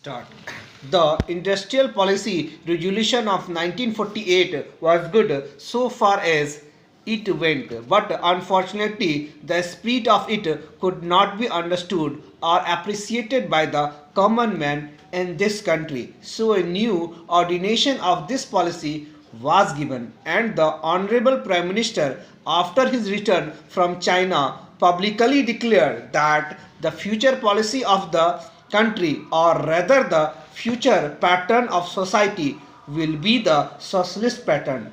Start. The industrial policy resolution of 1948 was good so far as it went, but unfortunately, the spirit of it could not be understood or appreciated by the common man in this country. So, a new ordination of this policy was given, and the Honorable Prime Minister, after his return from China, publicly declared that the future policy of the country, or rather the future pattern of society, will be the socialist pattern.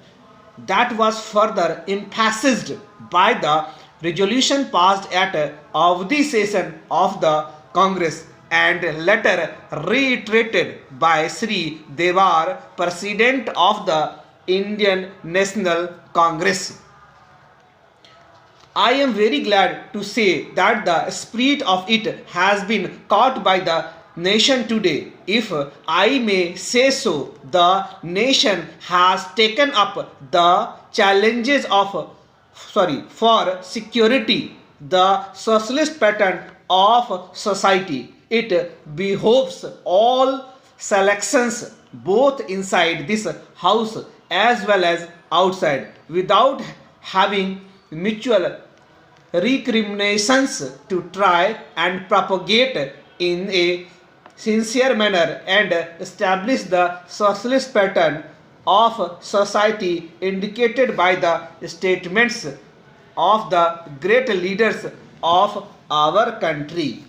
That was further emphasized by the resolution passed at Avdi session of the Congress and later reiterated by Sri Devar, President of the Indian National Congress. I am very glad to say that the spirit of it has been caught by the nation today. If I may say so, the nation has taken up the challenges of for security, the socialist pattern of society. It behoves all selections both inside this house as well as outside without having mutual recriminations to try and propagate in a sincere manner and establish the socialist pattern of society indicated by the statements of the great leaders of our country.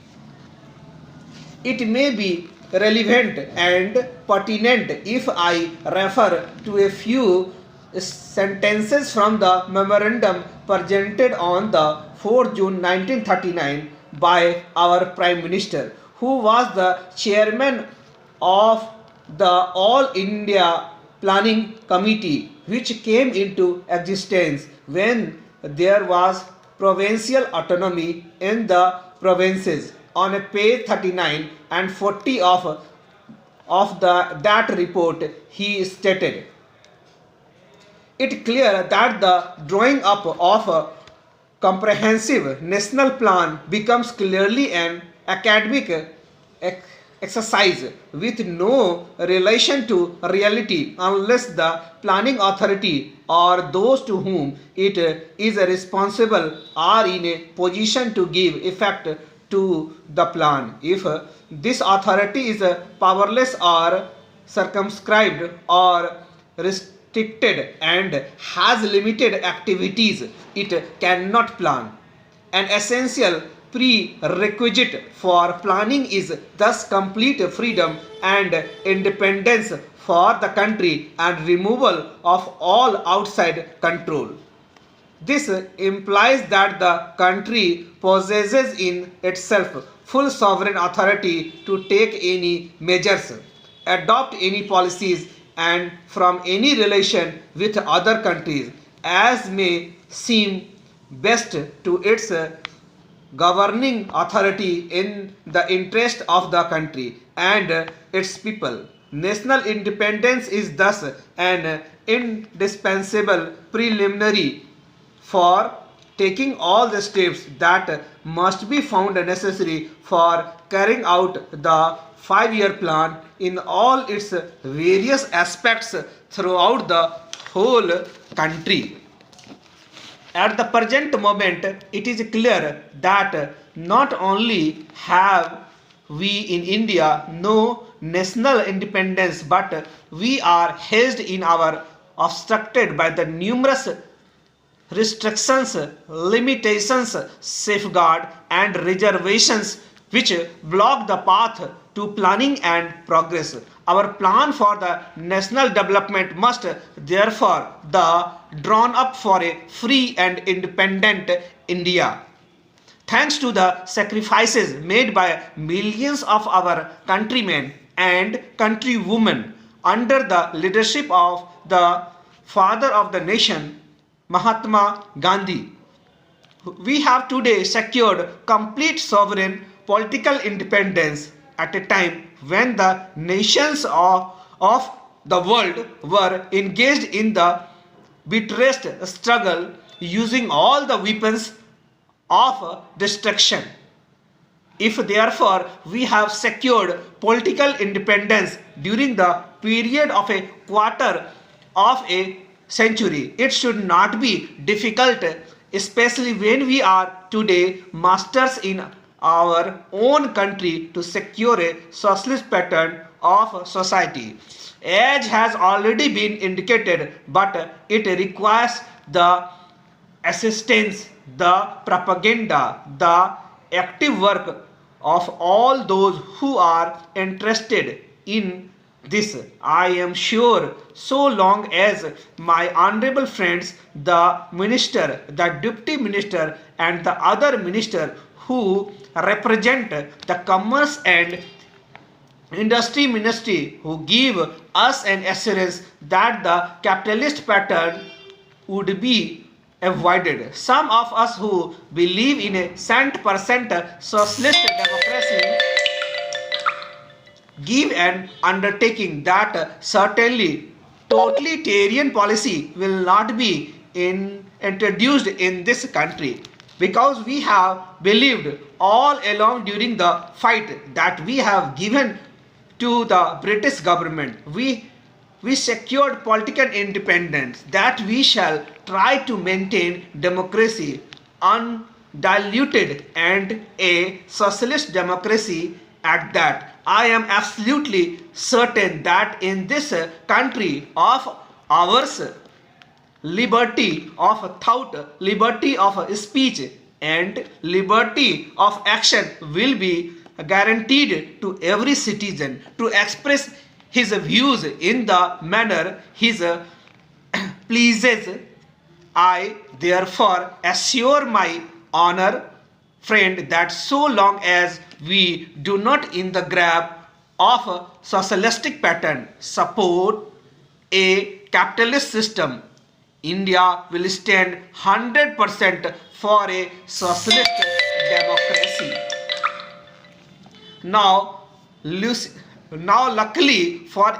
It may be relevant and pertinent if I refer to a few sentences from the memorandum presented on the 4th June 1939 by our Prime Minister, who was the chairman of the All India Planning Committee, which came into existence when there was provincial autonomy in the provinces. On page 39 and 40 of that report, he stated, it clear that the drawing up of a comprehensive national plan becomes clearly an academic exercise with no relation to reality unless the planning authority or those to whom it is responsible are in a position to give effect to the plan. If this authority is powerless or circumscribed or restricted and has limited activities, it cannot plan. An essential prerequisite for planning is thus complete freedom and independence for the country and removal of all outside control. This implies that the country possesses in itself full sovereign authority to take any measures, adopt any policies, and from any relation with other countries as may seem best to its governing authority in the interest of the country and its people. National independence is thus an indispensable preliminary for taking all the steps that must be found necessary for carrying out the 5-year plan in all its various aspects throughout the whole country. At the present moment, it is clear that not only have we in India no national independence, but we are hedged in our obstructed by the numerous restrictions, limitations, safeguard and reservations which block the path to planning and progress. Our plan for the national development must therefore be drawn up for a free and independent India. Thanks to the sacrifices made by millions of our countrymen and countrywomen under the leadership of the father of the nation, Mahatma Gandhi, we have today secured complete sovereign political independence at a time when the nations of the world were engaged in the bitterest struggle using all the weapons of destruction. If therefore we have secured political independence during the period of a quarter of a century, it should not be difficult, especially when we are today masters in our own country, to secure a socialist pattern of society. Age has already been indicated, but it requires the assistance, the propaganda, the active work of all those who are interested in this. I am sure so long as my honorable friends, the minister, the deputy minister, and the other minister who represent the commerce and industry ministry, who give us an assurance that the capitalist pattern would be avoided. Some of us who believe in a cent-per-cent socialist democracy give an undertaking that certainly totalitarian policy will not be introduced in this country, because we have believed all along during the fight that we have given to the British government. We secured political independence, that we shall try to maintain democracy undiluted and a socialist democracy at that. I am absolutely certain that in this country of ours, liberty of thought, liberty of speech, and liberty of action will be guaranteed to every citizen to express his views in the manner he pleases. I therefore assure my honor friend that so long as we do not in the grab of a socialistic pattern support a capitalist system, India will stand 100% for a socialist democracy. Now luckily for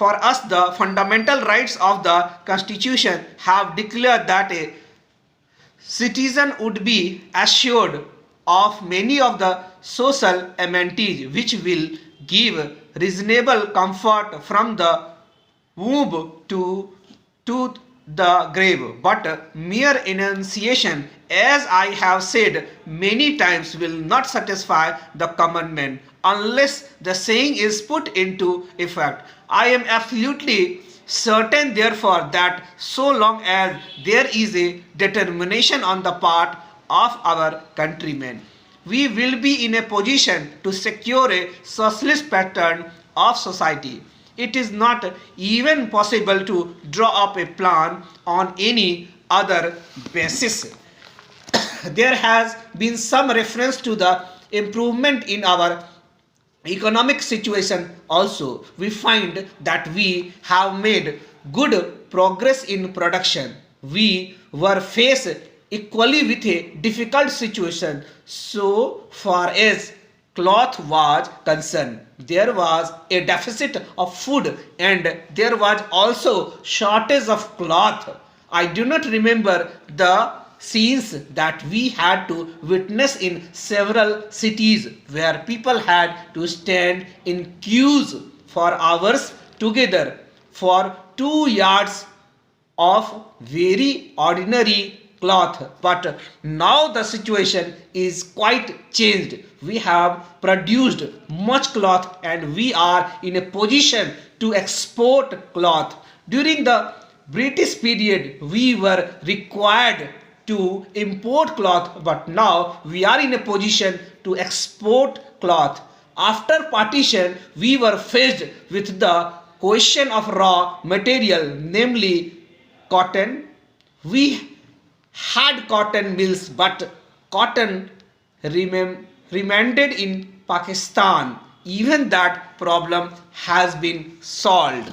us, the fundamental rights of the Constitution have declared that a citizen would be assured of many of the social amenities which will give reasonable comfort from the womb to the grave. But mere enunciation, as I have said many times, will not satisfy the common man unless the saying is put into effect. I am absolutely certain therefore that so long as there is a determination on the part of our countrymen, we will be in a position to secure a socialist pattern of society. It is not even possible to draw up a plan on any other basis. There has been some reference to the improvement in our economic situation also. We find that we have made good progress in production. We were faced equally with a difficult situation so far as cloth was concerned. There was a deficit of food and there was also shortage of cloth. I do not remember the scenes that we had to witness in several cities where people had to stand in queues for hours together for 2 yards of very ordinary cloth. But now the situation is quite changed. We have produced much cloth and we are in a position to export cloth. During the British period, we were required to import cloth, but now we are in a position to export cloth. After partition, we were faced with the question of raw material, namely cotton. We had cotton mills, but cotton remained in Pakistan. Even that problem has been solved.